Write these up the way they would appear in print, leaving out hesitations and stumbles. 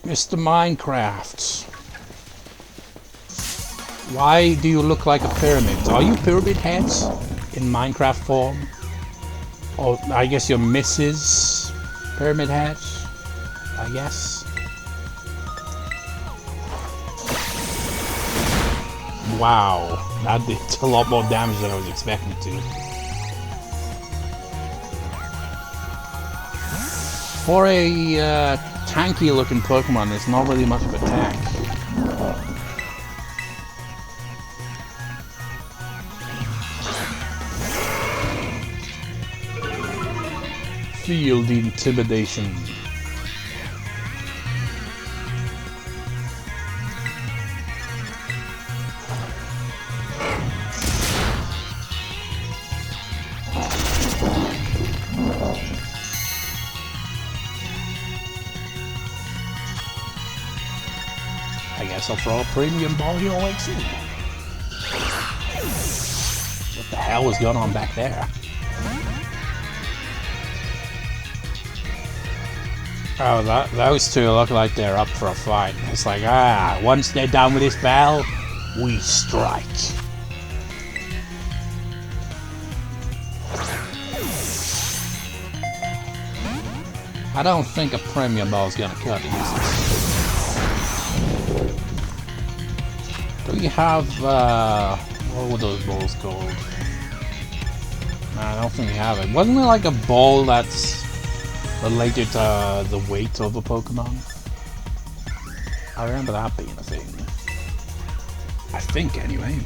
Mr. Minecraft. Why do you look like a pyramid? Are you pyramid heads in Minecraft form? Or I guess you're Mrs. Pyramid Head, I guess. Wow, that did a lot more damage than I was expecting to. For a tanky looking Pokemon, it's not really much of a tank. Field intimidation. I guess I'll throw a premium ball your way too. What the hell was going on back there? Oh, those two look like they're up for a fight. It's like, once they're done with this battle, we strike. I don't think a premium ball is gonna cut it. Do we have, what were those balls called? No, I don't think we have it. Wasn't there like a ball that's related to the weight of a Pokemon? I remember that being a thing. I think, anyway.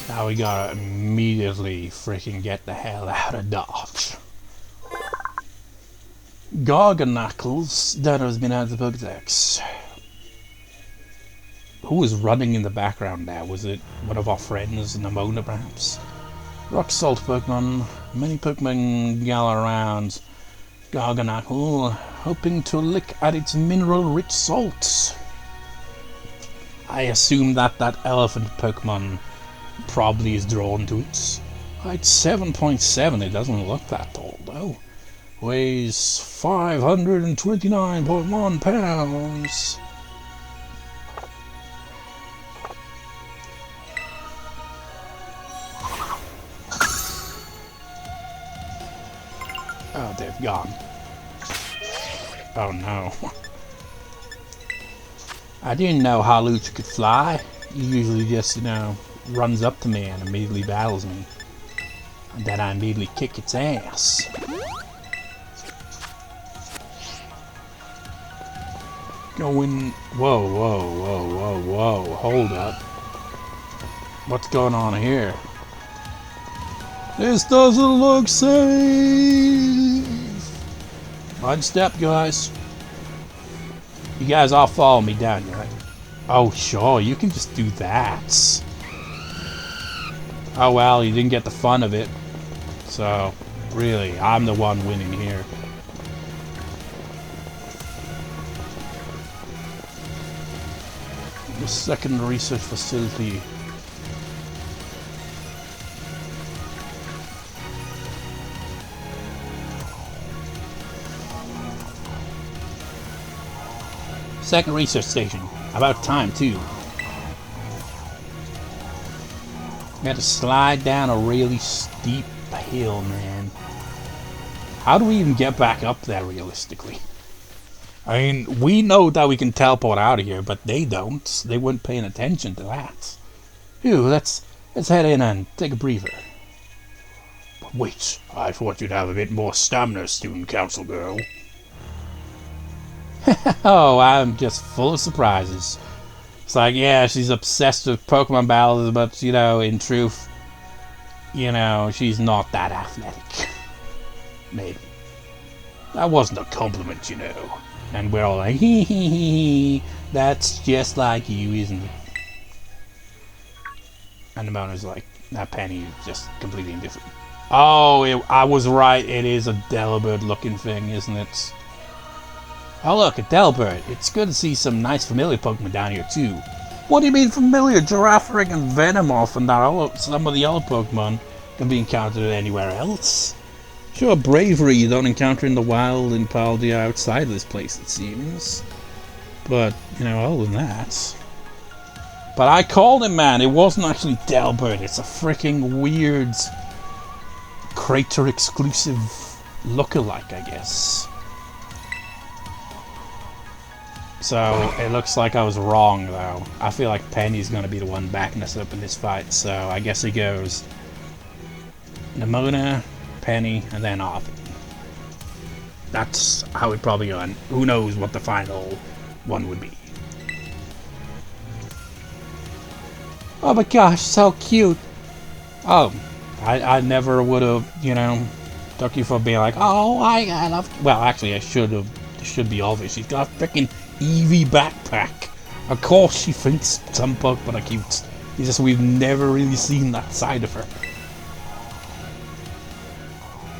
Now we gotta immediately freaking get the hell out of Dodge. Garganacl's that has been out of the Pokedex. Who was running in the background there? Was it one of our friends, Namona perhaps? Rock Salt Pokemon. Many Pokemon gather around Garganacl, hoping to lick at its mineral-rich salts. I assume that elephant Pokemon probably is drawn to it. It's 7.7, it doesn't look that tall though. Weighs 529.1 pounds. Oh, they've gone. Oh no. I didn't know Halucha could fly. He usually just, you know, runs up to me and immediately battles me. And then I immediately kick its ass. Going... Whoa, whoa, whoa, whoa, whoa. Hold up. What's going on here? This doesn't look safe! One step, guys. You guys all follow me down here, right? Oh, sure, you can just do that. Oh, well, you didn't get the fun of it. So, really, I'm the one winning here. The second research facility. Second research station. About time, too. Got to slide down a really steep hill, man. How do we even get back up there, realistically? I mean, we know that we can teleport out of here, but they don't. They weren't paying attention to that. Phew, let's head in and take a breather. But wait, I thought you'd have a bit more stamina, student council girl. Oh, I'm just full of surprises. It's like, yeah, she's obsessed with Pokemon battles, but, you know, in truth, you know, she's not that athletic. Maybe. That wasn't a compliment, you know. And we're all like, hee hee hee, that's just like you, isn't it? And the Mona's like, that Penny is just completely indifferent. Oh, I was right, it is a Delibird looking thing, isn't it? Oh look, a Delibird. It's good to see some nice familiar Pokemon down here too. What do you mean familiar? Girafarig and Venomoth and some of the other Pokemon can be encountered anywhere else. Sure, Bravery you don't encounter in the wild in Paldea outside of this place, it seems. But, you know, other than that... But I called him, man. It wasn't actually Delibird. It's a freaking weird crater exclusive lookalike, I guess. So it looks like I was wrong, though. I feel like Penny's going to be the one backing us up in this fight. So I guess it goes Nemona, Penny, and then Arven. That's how it probably go. And who knows what the final one would be. Oh my gosh, so cute. Oh, I never would have, you know, took you for being like, oh, I love. Well, actually, I should have. It should be obvious. She's got a freaking Eevee backpack. Of course, she thinks some Pokemon are cute. It's just we've never really seen that side of her.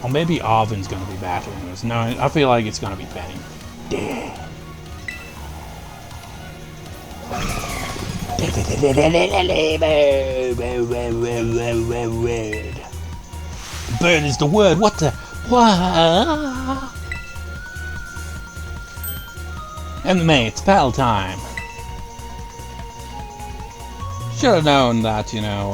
Or maybe Arven's gonna be battling us. No, I feel like it's gonna be Penny. Yeah. Bird is the word. What the? What? MMA, it's battle time. Should have known that, you know,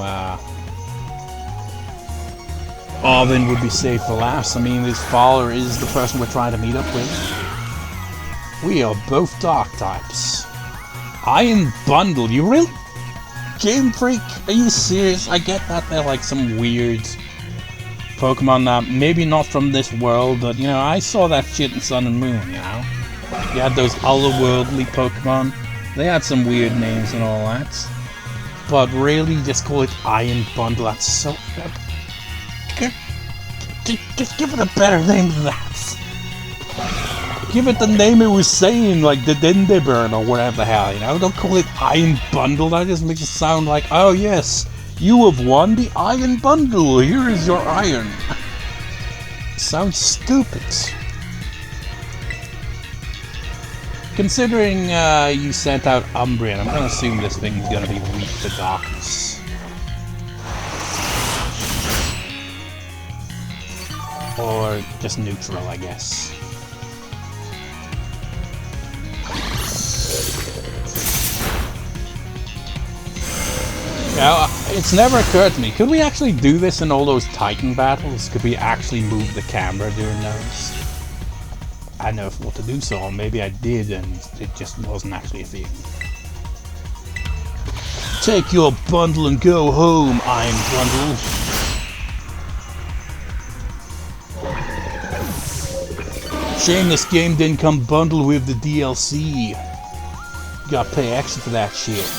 Arven would be safe for last. I mean, this follower is the person we're trying to meet up with. We are both dark types. Iron Bundle, you really? Game Freak? Are you serious? I get that they're like some weird Pokemon that maybe not from this world, but you know, I saw that shit in Sun and Moon, you know? You had those otherworldly Pokemon. They had some weird names and all that. But really, just call it Iron Bundle, that's so... Just give it a better name than that. Give it the name it was saying, like the Delibird or whatever the hell, you know? Don't call it Iron Bundle, that just makes it sound like, oh yes, you have won the Iron Bundle, here is your iron. Sounds stupid. Considering you sent out Umbreon, I'm gonna assume this thing's gonna be weak to darkness. Or just neutral, I guess. Now, it's never occurred to me, could we actually do this in all those Titan battles? Could we actually move the camera during those? I know what to do so, or maybe I did and it just wasn't actually a thing. Take your bundle and go home, Iron Bundle. Shame this game didn't come bundled with the DLC. You gotta pay extra for that shit.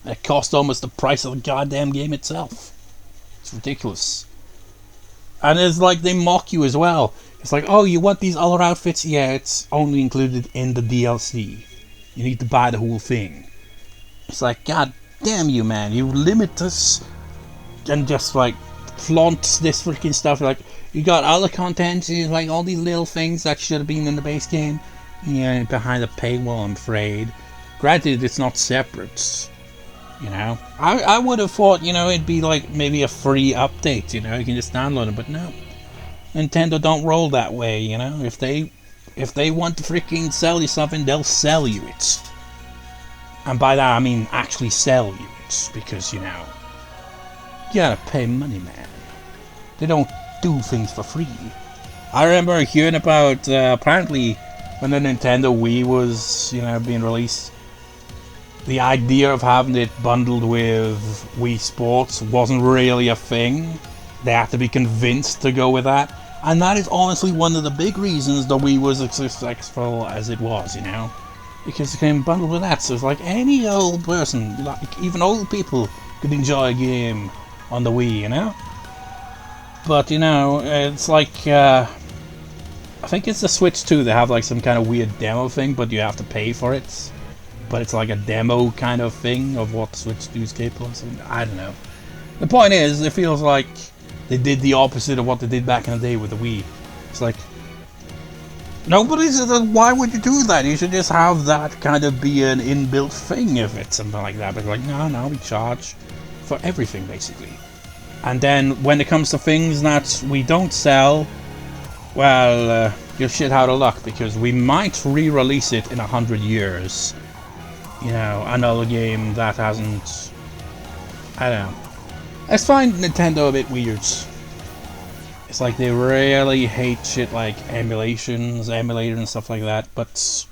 It cost almost the price of the goddamn game itself. It's ridiculous. And it's like they mock you as well. It's like, oh, you want these other outfits? Yeah, it's only included in the DLC. You need to buy the whole thing. It's like, god damn you, man. You limit us and just like flaunt this freaking stuff. Like, you got other content, like all these little things that should have been in the base game. Yeah, behind the paywall, I'm afraid. Granted, it's not separate. You know, I would have thought, you know, it'd be like maybe a free update, you know, you can just download it, but no. Nintendo don't roll that way, you know. If they want to freaking sell you something, they'll sell you it. And by that I mean actually sell you it, because, you know, you gotta pay money, man. They don't do things for free. I remember hearing about, apparently, when the Nintendo Wii was, you know, being released, the idea of having it bundled with Wii Sports wasn't really a thing. They had to be convinced to go with that. And that is honestly one of the big reasons the Wii was as successful as it was, you know? Because it came bundled with that, so it's like any old person, like even old people, could enjoy a game on the Wii, you know? But, you know, it's like, I think it's the Switch too, they have like some kind of weird demo thing, but you have to pay for it. But it's like a demo kind of thing of what the Switch 2 is capable of. So I don't know. The point is, it feels like they did the opposite of what they did back in the day with the Wii. It's like, Nobody's. Why would you do that? You should just have that kind of be an inbuilt thing if it's something like that. But like, no, we charge for everything basically. And then when it comes to things that we don't sell, well, you're shit out of luck because we might re-release it in 100 years. You know, another game that hasn't. I don't know. I find Nintendo a bit weird. It's like they really hate shit like emulators and stuff like that, but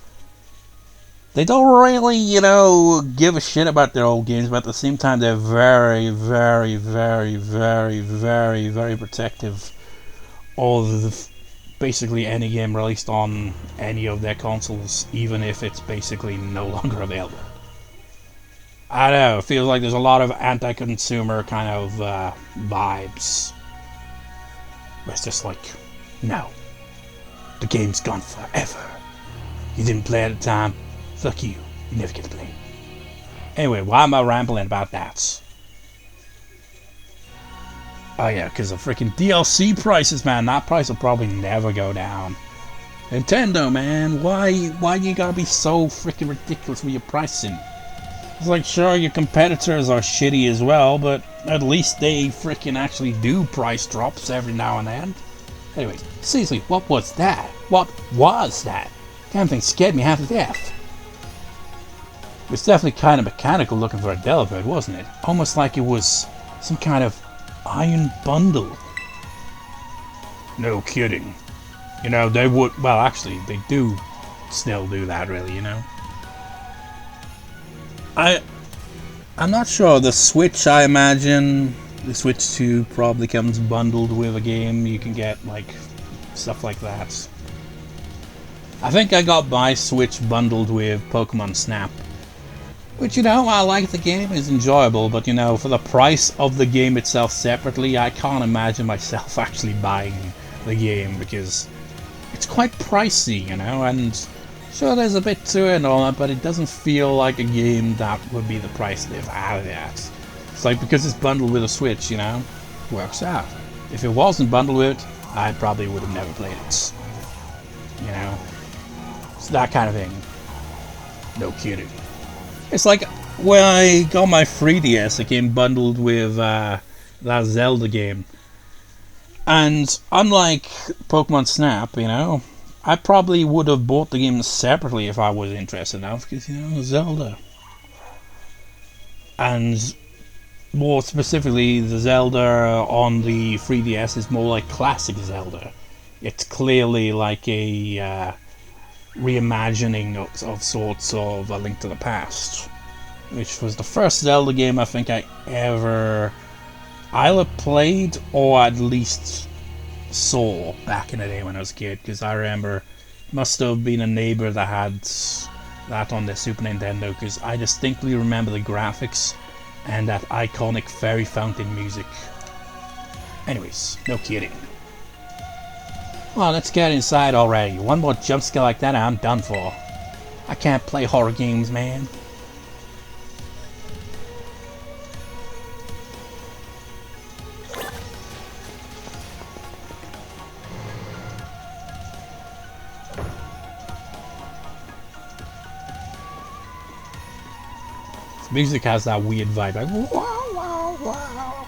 they don't really, you know, give a shit about their old games, but at the same time they're very, very, very, very, very, very protective of basically any game released on any of their consoles, even if it's basically no longer available. I don't know, it feels like there's a lot of anti-consumer kind of vibes. It's just like, no, the game's gone forever. You didn't play at the time, fuck you, you never get to play. Anyway, why am I rambling about that? Oh yeah, because of freaking DLC prices, man. That price will probably never go down. Nintendo, man, why you gotta be so freaking ridiculous with your pricing? It's like, sure, your competitors are shitty as well, but at least they freaking actually do price drops every now and then. Anyways, seriously, what was that? What was that? Damn thing scared me half to death. It was definitely kind of mechanical looking for a Delibird, wasn't it? Almost like it was some kind of iron bundle. No kidding. You know, they would, well actually, they do still do that really, you know. I'm not sure. The Switch, I imagine, the Switch 2 probably comes bundled with a game. You can get, like, stuff like that. I think I got my Switch bundled with Pokemon Snap. Which, you know, I like the game, it's enjoyable, but, you know, for the price of the game itself separately, I can't imagine myself actually buying the game, because it's quite pricey, you know, and sure, there's a bit to it and all that, but it doesn't feel like a game that would be the price they've had it at. It's like, because it's bundled with a Switch, you know, works out. If it wasn't bundled with it, I probably would have never played it. You know? It's that kind of thing. No kidding. It's like, when I got my 3DS, it came bundled with that Zelda game. And unlike Pokemon Snap, you know, I probably would have bought the game separately if I was interested enough, because, you know, Zelda. And more specifically, the Zelda on the 3DS is more like classic Zelda. It's clearly like a reimagining of sorts of A Link to the Past, which was the first Zelda game I think I ever either played or at least saw back in the day when I was a kid, because I remember it must have been a neighbor that had that on their Super Nintendo, because I distinctly remember the graphics and that iconic fairy fountain music. Anyways, no kidding. Well, let's get inside already. One more jump scare like that and I'm done for. I can't play horror games, man. Music has that weird vibe, like wow, wow, wow.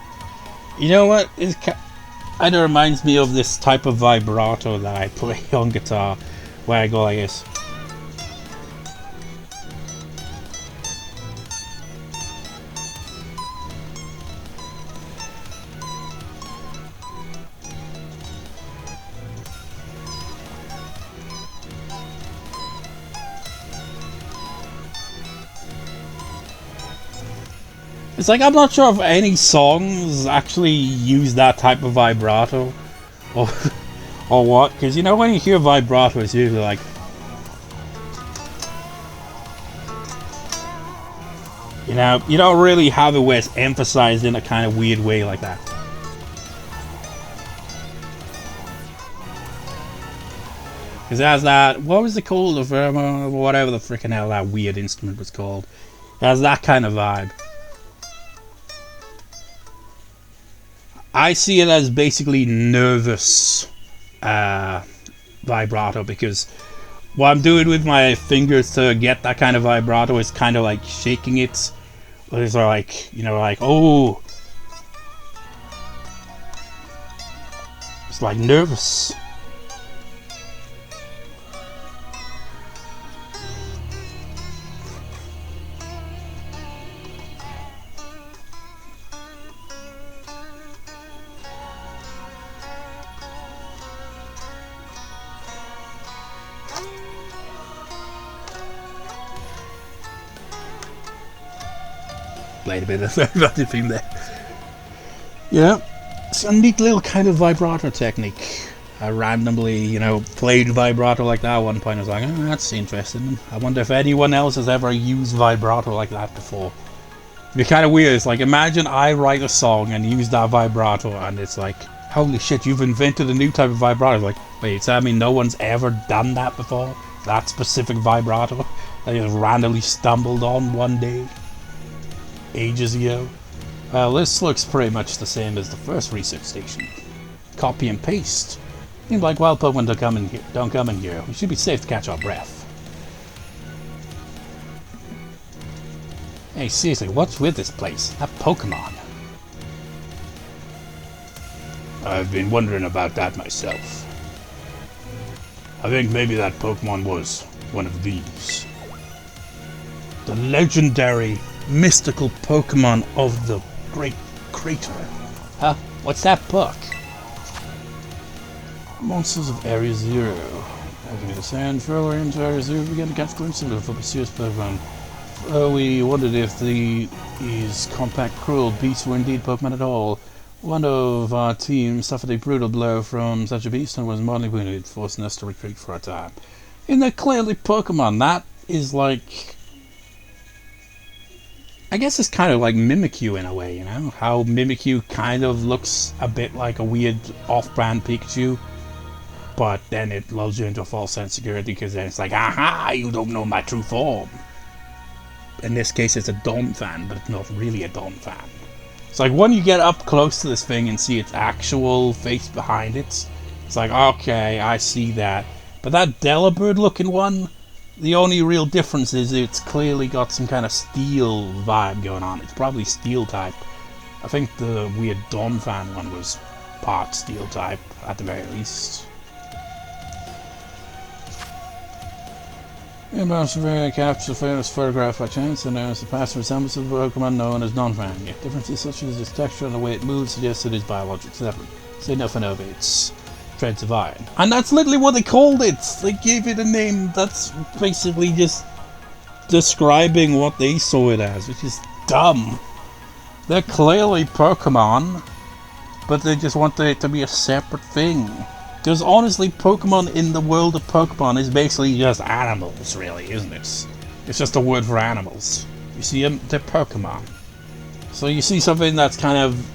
You know what? It kind of reminds me of this type of vibrato that I play on guitar, where I go like this. It's like, I'm not sure if any songs actually use that type of vibrato, or what, because you know when you hear vibrato it's usually like, you know, you don't really have it where it's emphasized in a kind of weird way like that. Because it has that, what was it called, whatever the freaking hell that weird instrument was called, it has that kind of vibe. I see it as basically nervous vibrato, because what I'm doing with my fingers to get that kind of vibrato is kind of like shaking it. It's like, you know, like, oh, it's like nervous. Played a bit of that theme there. Yeah, it's a neat little kind of vibrato technique. I randomly, you know, played vibrato like that at one point. I was like, oh, that's interesting. I wonder if anyone else has ever used vibrato like that before. It'd be kind of weird. It's like, imagine I write a song and use that vibrato, and it's like, holy shit, you've invented a new type of vibrato. It's like, wait, so I mean no one's ever done that before? That specific vibrato that you just randomly stumbled on one day? Ages ago. Well, this looks pretty much the same as the first research station. Copy and paste. Seems like wild Pokemon don't come in here. We should be safe to catch our breath. Hey, seriously, what's with this place? That Pokemon. I've been wondering about that myself. I think maybe that Pokemon was one of these. The legendary mystical Pokemon of the Great Crater. Huh? What's that book? Monsters of Area Zero. As we descend further into Area Zero, we begin to catch glimpses of a mysterious Pokemon. We wondered if these compact, cruel beasts were indeed Pokemon at all. One of our team suffered a brutal blow from such a beast and was mortally wounded, forcing us to retreat for a time. And they're clearly Pokemon. That is like, I guess it's kind of like Mimikyu in a way, you know? How Mimikyu kind of looks a bit like a weird off-brand Pikachu, but then it lulls you into a false sense of security because then it's like, aha, you don't know my true form. In this case, it's a Donphan, but it's not really a Donphan. It's like when you get up close to this thing and see its actual face behind it, it's like, okay, I see that. But that Delibird looking one, the only real difference is it's clearly got some kind of steel vibe going on. It's probably steel type. I think the weird Donphan one was part steel type, at the very least. Inbound surveyor captures a famous photograph by chance and notices the past resemblance of a Pokemon known as Donphan. Yet differences such as its texture and the way it moves suggest it is biologically separate. Say nothing of its Treads of Iron. And that's literally what they called it! They gave it a name that's basically just describing what they saw it as, which is dumb. They're clearly Pokemon, but they just want it to be a separate thing. Because honestly, Pokemon in the world of Pokemon is basically just animals, really, isn't it? It's just a word for animals. You see them, they're Pokemon. So you see something that's kind of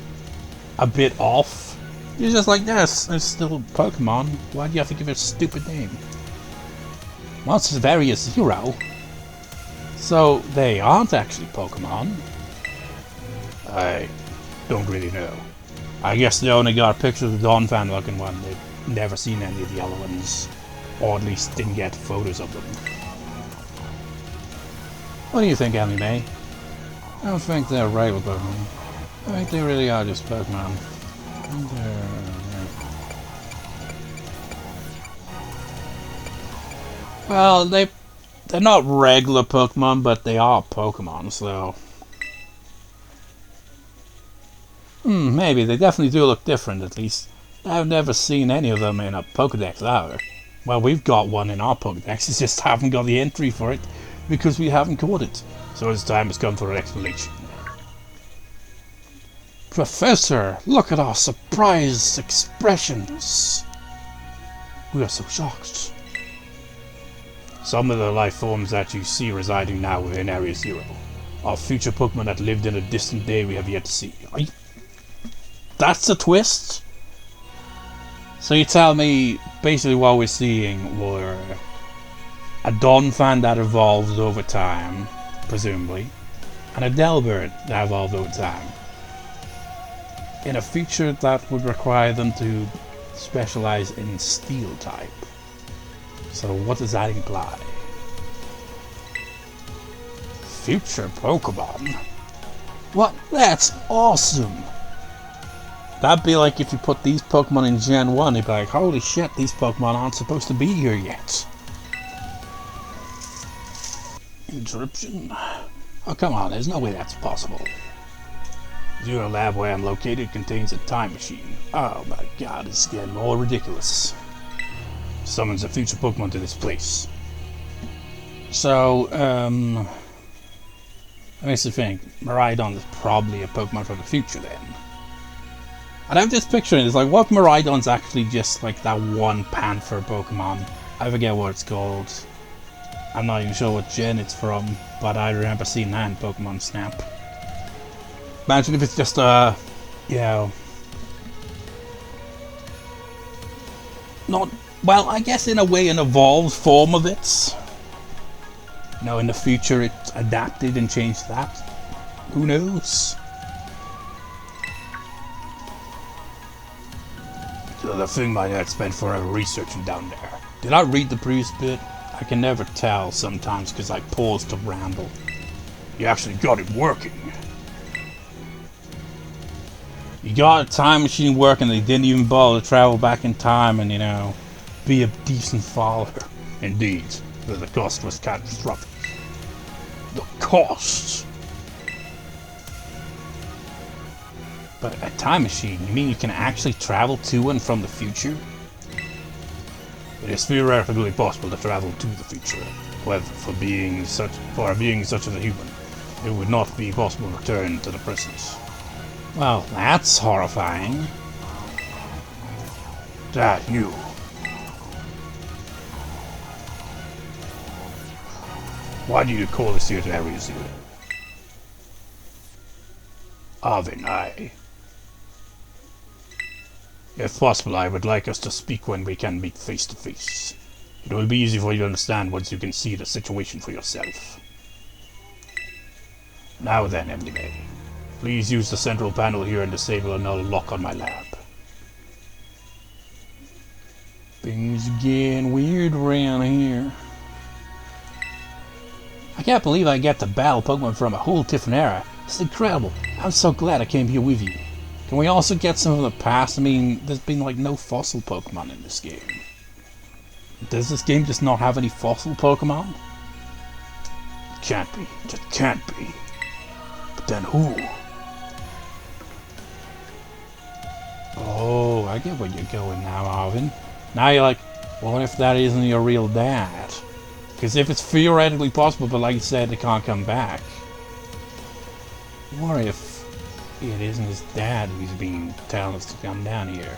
a bit off, you're just like, yes, it's still Pokemon. Why do you have to give it a stupid name? Monsters of Area Zero? So they aren't actually Pokemon? I don't really know. I guess they only got a picture of the Donphan looking one. They've never seen any of the other ones. Or at least didn't get photos of them. What do you think, Emily May? I don't think they're rival Pokemon. I think they really are just Pokemon. Well, they're not regular Pokemon, but they are Pokemon, so... maybe. They definitely do look different, at least. I've never seen any of them in a Pokedex either. Well, we've got one in our Pokedex, it's just haven't got the entry for it, because we haven't caught it. So it's time has come for an explanation. Professor, look at our surprised expressions. We are so shocked. Some of the life forms that you see residing now within Area Zero are future Pokemon that lived in a distant day we have yet to see. That's a twist? So you tell me basically what we're seeing were a Donphan that evolved over time, presumably, and a Delibird that evolved over time. In a feature that would require them to specialize in steel type. So what does that imply? Future Pokemon? What? That's awesome! That'd be like if you put these Pokemon in Gen 1, they'd be like, holy shit, these Pokemon aren't supposed to be here yet. Interruption? Oh, come on, there's no way that's possible. The lab where I'm located contains a time machine. Oh my god, this is getting more ridiculous. Summons a future Pokemon to this place. So, that makes me think, Miraidon is probably a Pokemon from the future then. And I'm just picturing, it's like, what if Miraidon's actually just like that one Panther Pokemon? I forget what it's called. I'm not even sure what gen it's from, but I remember seeing that in Pokemon Snap. Imagine if it's just a, you know, not, well, I guess in a way an evolved form of it. You know, in the future it adapted and changed that. Who knows? The thing my dad spent forever researching down there. Did I read the previous bit? I can never tell sometimes because I pause to ramble. You actually got it working. You got a time machine working, they didn't even bother to travel back in time and, you know, be a decent follower. Indeed, but the cost was catastrophic. The cost? But a time machine, you mean you can actually travel to and from the future? It is theoretically possible to travel to the future. However, for a being such as a human, it would not be possible to return to the present. Well, that's horrifying. That you. Why do you call us here to Area 0? Arven, I. If possible, I would like us to speak when we can meet face to face. It will be easy for you to understand once you can see the situation for yourself. Now then, Emily May, please use the central panel here and disable another lock on my lab. Things getting weird around here. I can't believe I get to battle Pokemon from a whole different era. It's incredible. I'm so glad I came here with you. Can we also get some of the past? I mean, there's been like no fossil Pokemon in this game. Does this game just not have any fossil Pokemon? It can't be. It just can't be. But then who? Oh, I get where you're going now, Arven. Now you're like, well, what if that isn't your real dad? Because if it's theoretically possible, but like you said, it can't come back. What if it isn't his dad who's been telling us to come down here?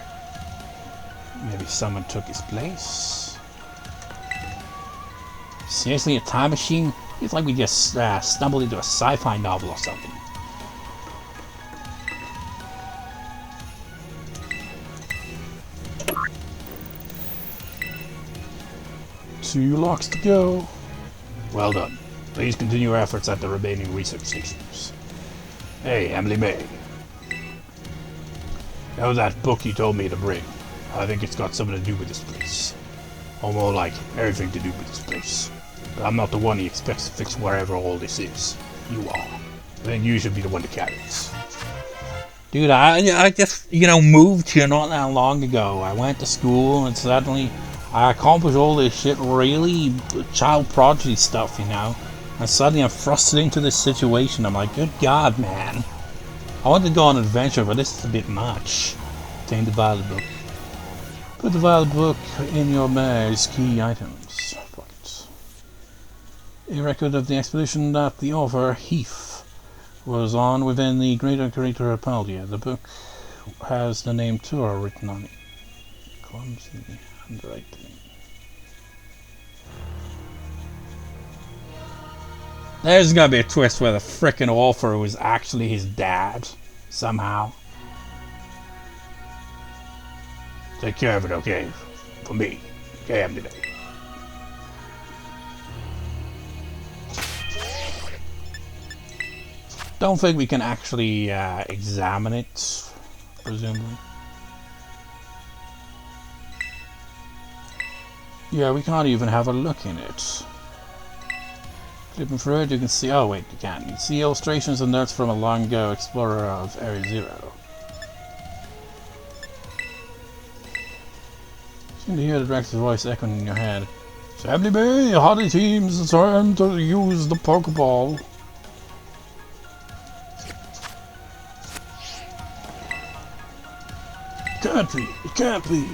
Maybe someone took his place? Seriously, a time machine? It's like we just stumbled into a sci-fi novel or something. Two locks to go. Well done. Please continue your efforts at the remaining research stations. Hey, Emily May. Know that book you told me to bring? I think it's got something to do with this place. Or more like, everything to do with this place. But I'm not the one he expects to fix wherever all this is. You are. I think you should be the one to carry this. Dude, I just, you know, moved here not that long ago. I went to school and suddenly I accomplished all this shit, really child prodigy stuff, you know. And suddenly I'm thrusted into this situation. I'm like, good God, man. I wanted to go on an adventure, but this is a bit much. Obtain the Violet Book. Put the Violet Book in your mare's key items. Right. A record of the expedition that the author, Heath, was on within the Greater Paldia. The book has the name Turo written on it. Clumsy handwriting. There's gonna be a twist where the frickin' author was actually his dad, somehow. Take care of it, okay? For me. Okay, I'm today. Don't think we can actually examine it, presumably. Yeah, we can't even have a look in it. Flipping through it, you can see... Oh, wait, you can't. You can see illustrations and notes from a long ago explorer of Area Zero. You seem to hear the director's voice echoing in your head. Assembly Bay, Hardy teams, it's time to use the Pokeball. It can't be, it can't be.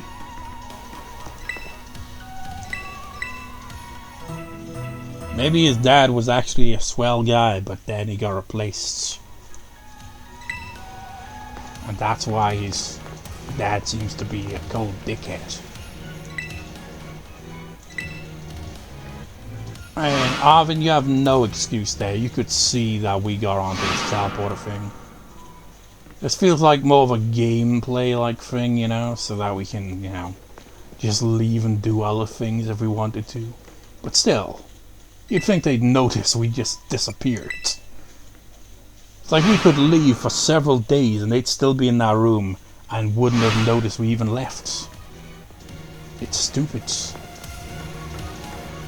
Maybe his dad was actually a swell guy, but then he got replaced. And that's why his dad seems to be a cold dickhead. And Arven, you have no excuse there. You could see that we got onto this teleporter thing. This feels like more of a gameplay-like thing, you know, so that we can, you know, just leave and do other things if we wanted to. But still, you'd think they'd notice we just disappeared. It's like we could leave for several days and they'd still be in that room and wouldn't have noticed we even left. It's stupid.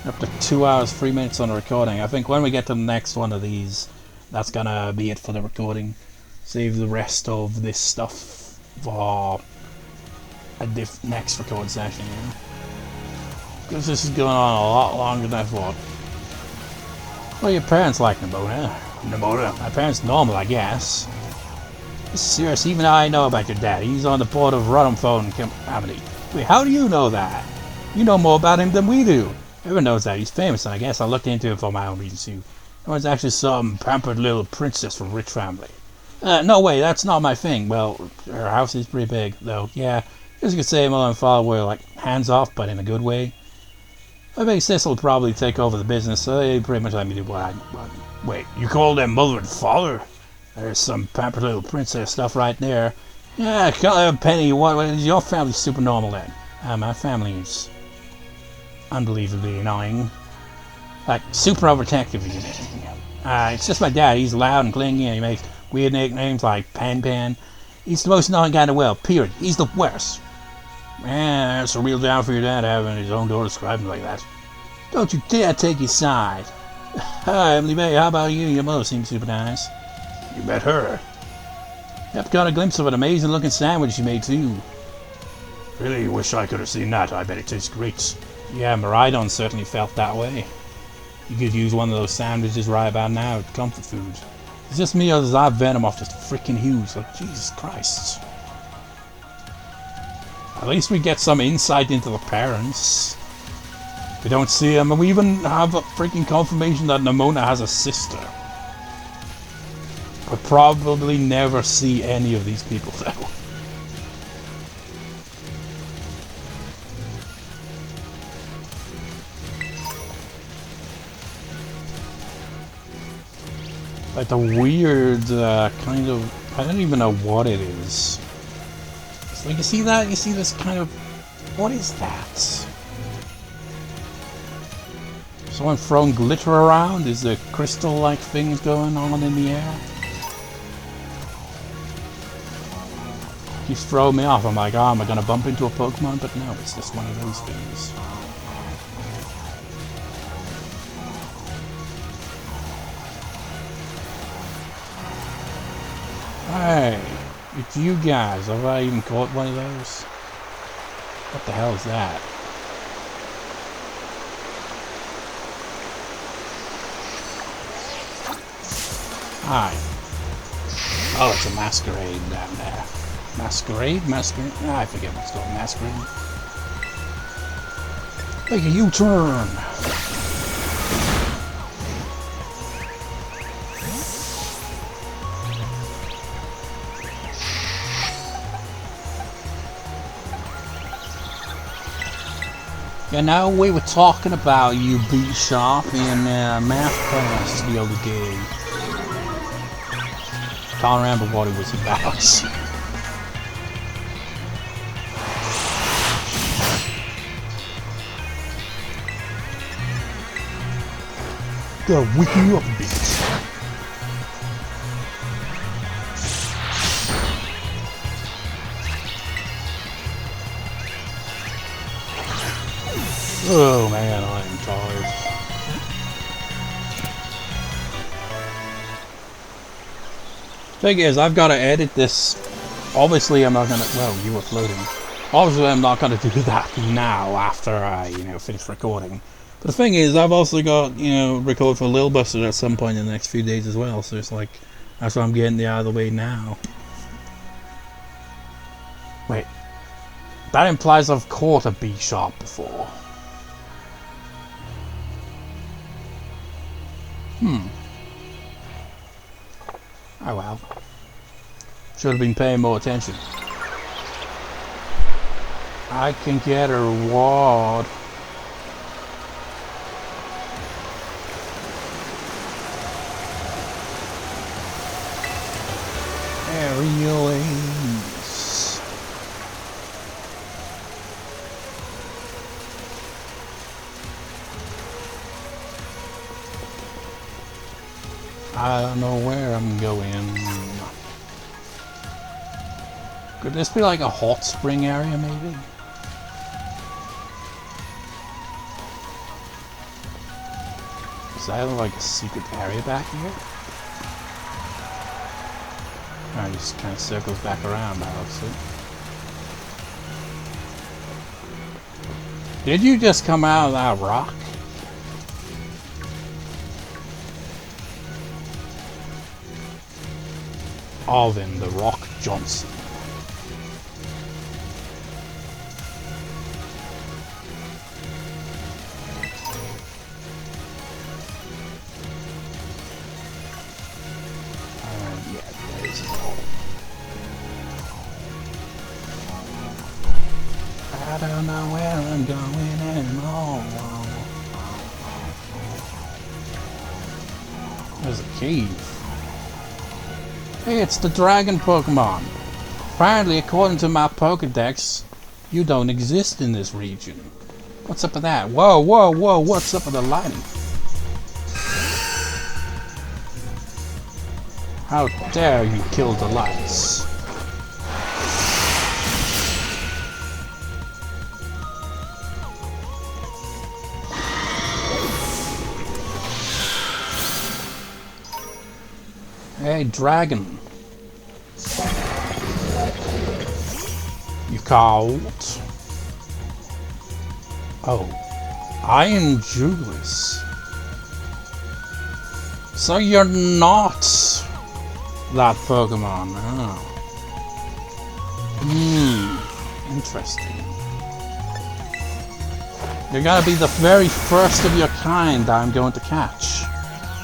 Up to 2 hours, 3 minutes on the recording. I think when we get to the next one of these, that's gonna be it for the recording. Save the rest of this stuff for a next record session, you know? Because this is going on a lot longer than I thought. What are your parents like, Nimona? Nimona? My parents normal, I guess. This is serious, even I know about your dad. He's on the board of Donphan Company. Wait, how do you know that? You know more about him than we do. Everyone knows that. He's famous, and I guess I looked into him for my own reasons too. I was actually some pampered little princess from a rich family. No way, that's not my thing. Well, her house is pretty big, though. Yeah, as you could say, mother and father were like hands off, but in a good way. My big sister will probably take over the business, so they pretty much let me do what I want. Wait, you call them mother and father? There's some pampered little princess stuff right there. Yeah, can't have a penny. What is your family super normal then? My family is unbelievably annoying. Like, super overprotective. It's just my dad. He's loud and clingy, and he makes weird nicknames like Pan Pan. He's the most annoying guy in the world, period. He's the worst. Man, that's a real down for your dad having his own daughter describe him like that. Don't you dare take his side. Hi, Emily May, how about you? Your mother seems super nice. You met her? Yep, got a glimpse of an amazing looking sandwich she made too. Really wish I could have seen that. I bet it tastes great. Yeah, Maridon certainly felt that way. You could use one of those sandwiches right about now at comfort food. It's just me or does that venom off just freaking huge? Like, Jesus Christ. At least we get some insight into the parents. We don't see them, and we even have a freaking confirmation that Nimona has a sister. We'll probably never see any of these people though. Like the weird kind of, I don't even know what it is. It's like, you see that? You see this kind of, what is that? Someone throwing glitter around? Is there crystal-like things going on in the air? Keeps throwing me off. I'm like, oh, am I gonna bump into a Pokemon? But no, it's just one of those things. Hey, it's you guys. Have I even caught one of those? What the hell is that? Hi. Oh, it's a masquerade down there. Masquerade? Masquerade? I forget what's called. Masquerade. Make a U-turn. Yeah, now we were talking about you beat Sharp in math class the other day. Can't remember what it was about. Gotta wake you up a bit. Oh man, I am tired. Thing is, I've got to edit this. Obviously, I'm not gonna. Well, you were floating. Obviously, I'm not gonna do that now after I, finish recording. But the thing is, I've also got, record for Lil Buster at some point in the next few days as well. So it's like, that's why I'm getting it out of the way now. Wait, that implies I've caught a B sharp before. Oh well. Should have been paying more attention. I can get a reward. Aerial ace. I don't know where I'm going. Could this be like a hot spring area, maybe? Is that like a secret area back here? Oh, it just kind of circles back around, I looks it. Did you just come out of that rock? Arven, the Rock Johnson. Yeah, there's it all. I don't know where I'm going anymore. There's a cave. Hey, it's the dragon Pokemon. Apparently, according to my Pokedex, you don't exist in this region. What's up with that? Whoa, whoa, whoa, what's up with the lighting? How dare you kill the lights? Hey, dragon. You caught. Oh, Iron Julius. So you're not that Pokemon. Oh. Interesting. You're gonna be the very first of your kind that I'm going to catch.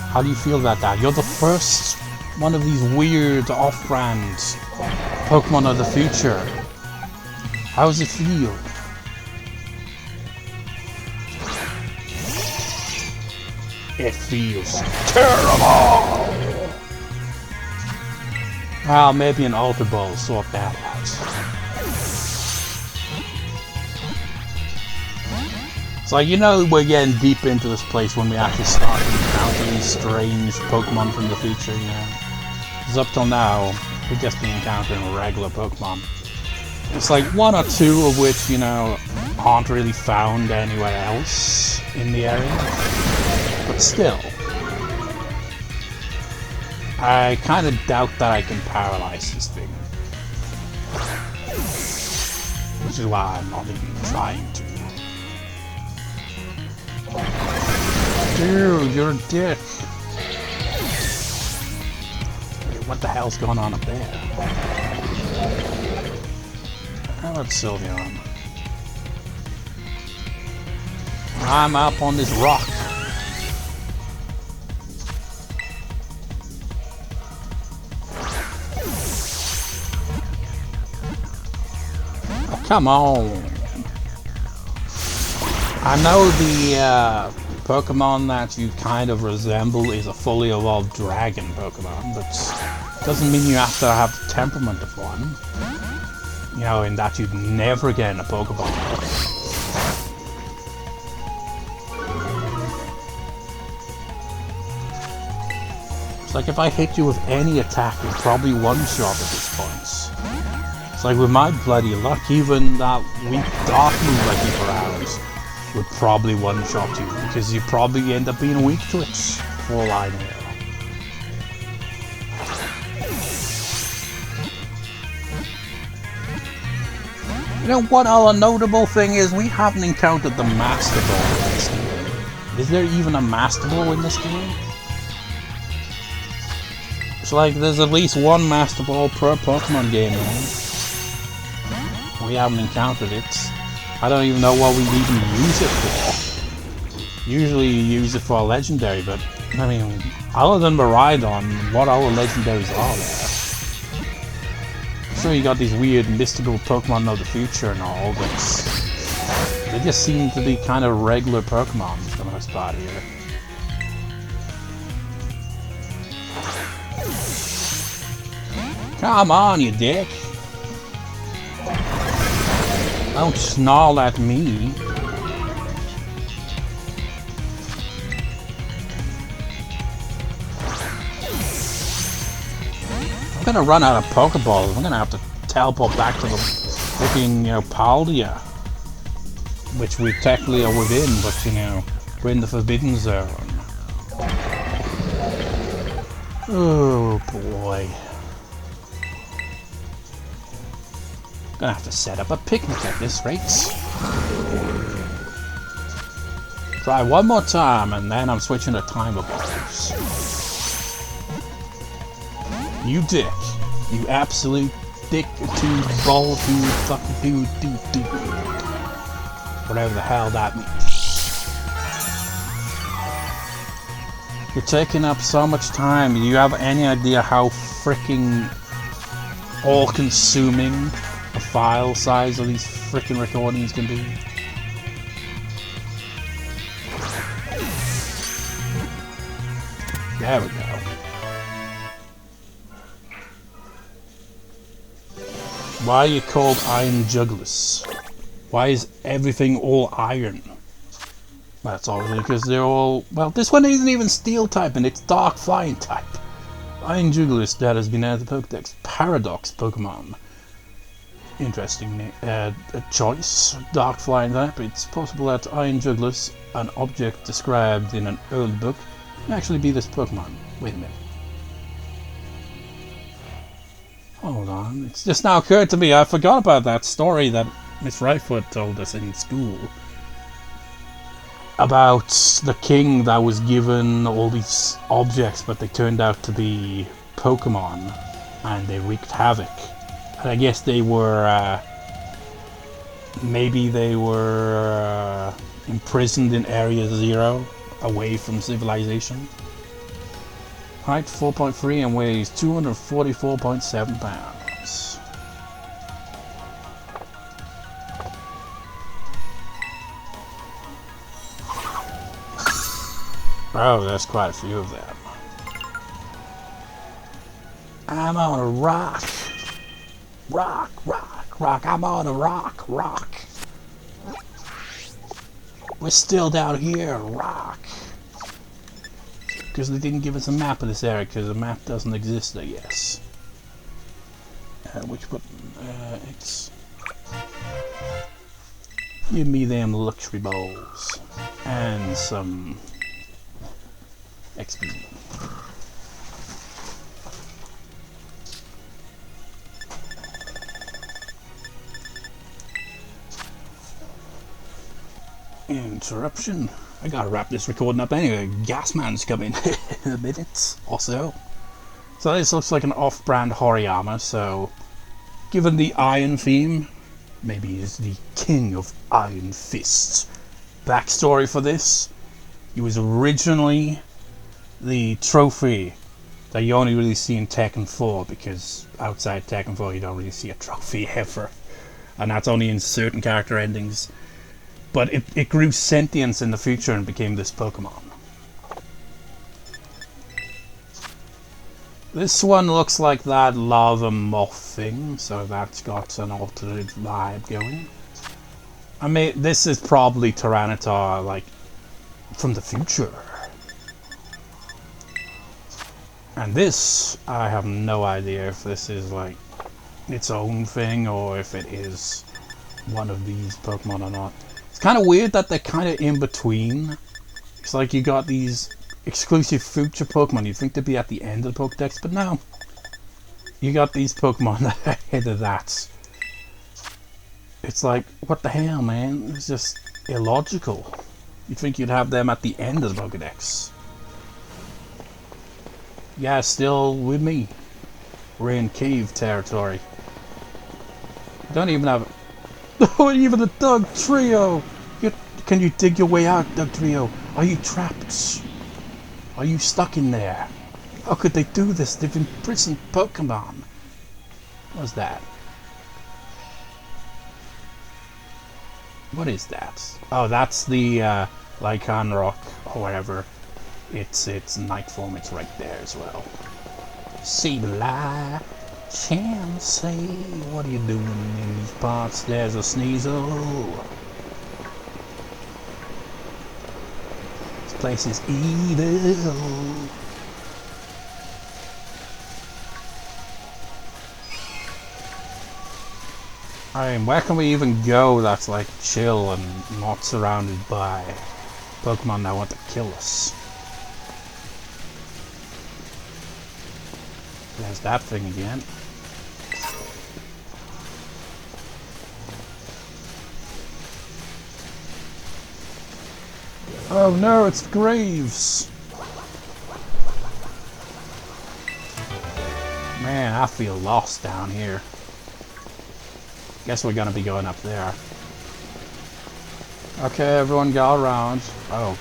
How do you feel about that? You're the first one of these weird off-brand Pokemon of the future. How does it feel? It feels terrible! Well, maybe an Ultra Ball will sort that out. So, we're getting deep into this place when we actually start encountering these strange Pokemon from the future, Because up till now, we've just been encountering regular Pokemon. It's like one or two of which, aren't really found anywhere else in the area. But still, I kind of doubt that I can paralyze this thing. Which is why I'm not even trying to. Dude, you're a dick. Wait, what the hell's going on up there? How about Sylveon? I'm up on this rock. Oh, come on. I know the Pokemon that you kind of resemble is a fully evolved dragon Pokemon, but doesn't mean you have to have the temperament of one. In that you'd never get in a Pokeball. It's like if I hit you with any attack, you're probably one-shot at this point. It's like with my bloody luck, even that weak dark move I keep around would probably one-shot you, because you probably end up being weak to it, for all I know. You know, one other notable thing is we haven't encountered the Master Ball in this game. Is there even a Master Ball in this game? It's like there's at least one Master Ball per Pokemon game, right? We haven't encountered it. I don't even know what we even use it for. Usually you use it for a legendary, but I mean, other than Miraidon, what other legendaries are there? Sure, you got these weird mystical Pokemon of the future and all, but they just seem to be kind of regular Pokemon for the most part here. Come on, you dick! Don't snarl at me. I'm gonna run out of Pokeballs. I'm gonna have to teleport back to the freaking, you know, Paldea. Which we technically are within, but you know, we're in the Forbidden Zone. Oh boy. Gonna have to set up a picnic at this rate. Try one more time and then I'm switching to timer balls. You dick. You absolute dick to ball to fucking do. Whatever the hell that means. You're taking up so much time. Do you have any idea how freaking all-consuming a file size of these freaking recordings can be? There we go. Why are you called Iron Jugglers? Why is everything all iron? Well, that's obviously because they're all... Well, this one isn't even steel type and it's dark flying type. Iron Jugglers, that has been added to the Pokedex. Paradox Pokemon. Interesting choice. Dark flying type. It's possible that Iron Jugglers, an object described in an old book, can actually be this Pokemon. Wait a minute. Hold on. It's just now occurred to me. I forgot about that story that Miss Ryfoot told us in school. About the king that was given all these objects, but they turned out to be Pokemon. And they wreaked havoc. And I guess they were... maybe they were imprisoned in Area 0, away from civilization. Height 4.3 and weighs 244.7 pounds. Oh, there's quite a few of them. I'm on a rock. Rock. I'm on a rock. We're still down here. Rock. Because they didn't give us a map of this area, because the map doesn't exist, I guess. Which button? It's... Give me them luxury balls. And some... XP. Interruption. I gotta wrap this recording up anyway. Gasman's coming in a minute or so. So this looks like an off-brand Horiyama, so given the iron theme, maybe he's the king of iron fists. Backstory for this, he was originally the trophy that you only really see in Tekken 4, because outside Tekken 4 you don't really see a trophy ever, and that's only in certain character endings. But it grew sentience in the future and became this Pokemon. This one looks like that lava moth thing, so that's got an alternate vibe going. I mean, this is probably Tyranitar, like, from the future. And this, I have no idea if this is, like, its own thing, or if it is one of these Pokemon or not. It's kind of weird that they're kind of in between. It's like you got these exclusive future Pokemon. You'd think they'd be at the end of the Pokedex, but no. You got these Pokemon that are ahead of that. It's like, what the hell, man? It's just illogical. You'd think you'd have them at the end of the Pokedex. Yeah, still with me. We're in cave territory. Don't even have... Oh, even a Doug Trio! Can you dig your way out, Doug Trio? Are you trapped? Are you stuck in there? How could they do this? They've imprisoned Pokemon. What's that? What is that? Oh, that's the Lycan Rock or whatever. It's night form. It's right there as well. Sableye, Chansey, what are you doing in these parts? There's a Sneasel. This place is evil. I mean, where can we even go that's like chill and not surrounded by Pokemon that want to kill us? There's that thing again. Oh no, it's Graves! Man, I feel lost down here. Guess we're gonna be going up there. Okay, everyone go around. Oh,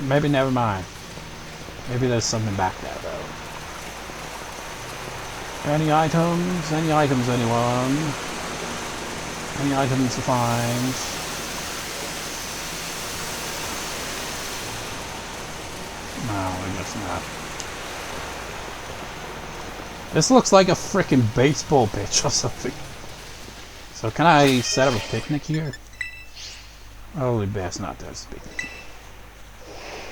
maybe never mind. Maybe there's something back there though. Any items? Any items, anyone? Any items to find? No, I guess not. This looks like a frickin' baseball pitch or something. So can I set up a picnic here? Probably best not to speak.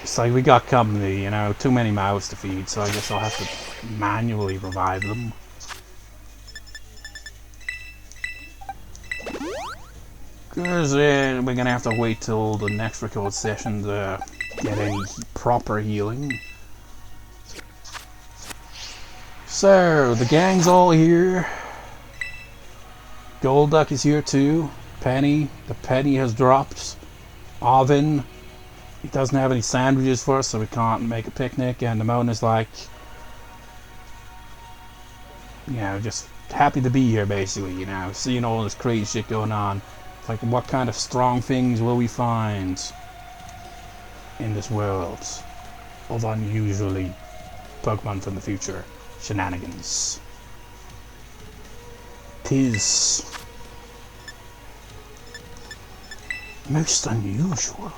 It's like we got company, you know, too many mouths to feed, so I guess I'll have to manually revive them. Because we're going to have to wait till the next record session to get any proper healing. So, the gang's all here. Golduck is here too. Penny, the penny has dropped. Arven, he doesn't have any sandwiches for us, so we can't make a picnic. And the mountain is like, you know, just happy to be here basically, you know, seeing all this crazy shit going on. It's like, what kind of strong things will we find in this world of unusually Pokemon from the future shenanigans? 'Tis most unusual.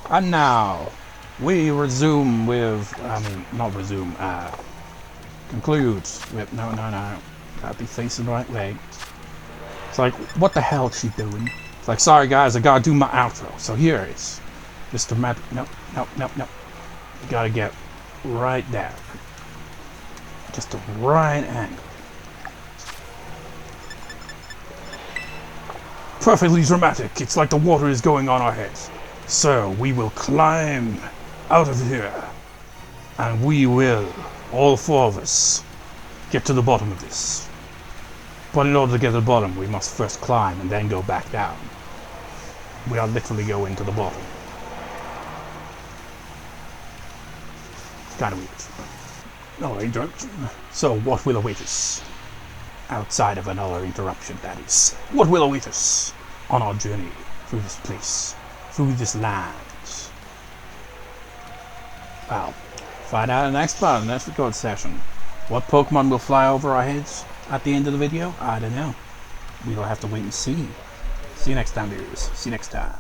And now we resume with, not resume, conclude with, no, gotta be facing the right way. It's like, what the hell is she doing? It's like, sorry guys, I gotta do my outro. So here it is. Just a map. Nope. You gotta get right there. Just a right angle. Perfectly dramatic. It's like the water is going on our heads. So we will climb out of here. And we will, all four of us, get to the bottom of this. But in order to get to the bottom, we must first climb and then go back down. We are literally going to the bottom. It's kind of weird. No, I don't. So what will await us? Outside of another interruption, that is. What will await us on our journey through this place, through this land? Well, find out in the next part, the next record session. What Pokemon will fly over our heads at the end of the video? I don't know. We'll have to wait and see. See you next time, viewers. See you next time.